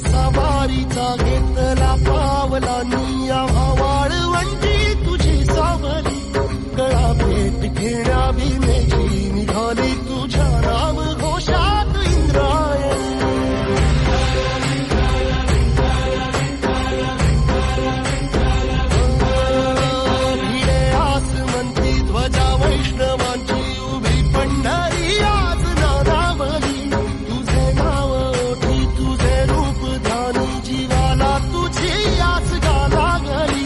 सवारीचा घेतला पावला निया वाळवंटी तुझी सावली कळा भेट घेण्या भीमेची निघाली तुझ्या नाम घोषात इंद्रायणी भिडे आसमंती ध्वजा वैष्णवांची उभी पंढरी आज नादावली तुझे नाव ओठी तुझे रूप जीवाला तुझी आस गाला गली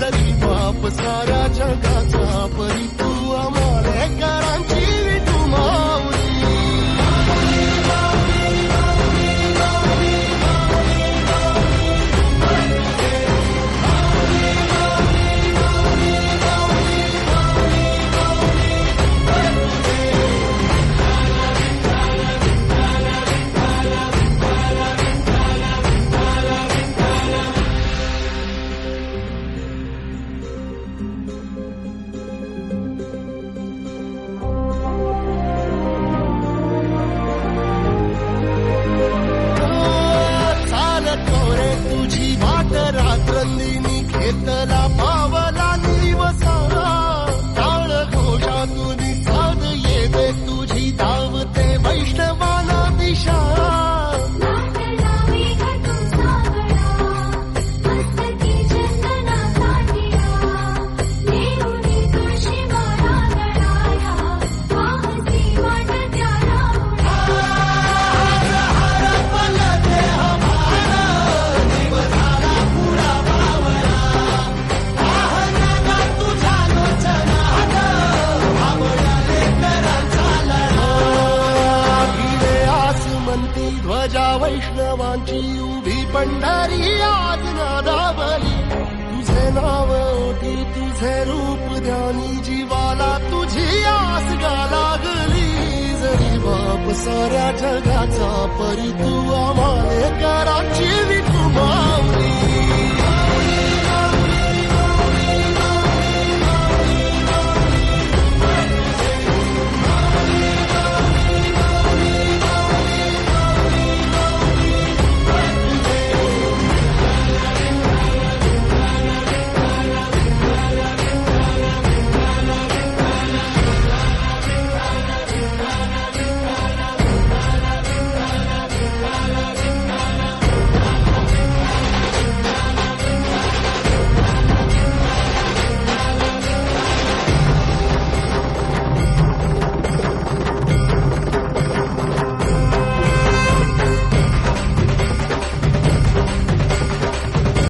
जरी बाप साऱ्या जगाचा परी तू आमालेकरांची विठू माऊली रात्रंदिनी घेतला पावला निवसा टाळ घोषातून साध येते तुझी धावते वैष्णवाला दिशा ध्वजा वैष्णवांची उभी पंढरी आज नादावली तुझे नाव ओठी तुझे रूप ध्यानी जीवाला तुझी आस गा लागली जरी बाप साऱ्या जगाचा परी तू आमालेकरांची विठू माऊली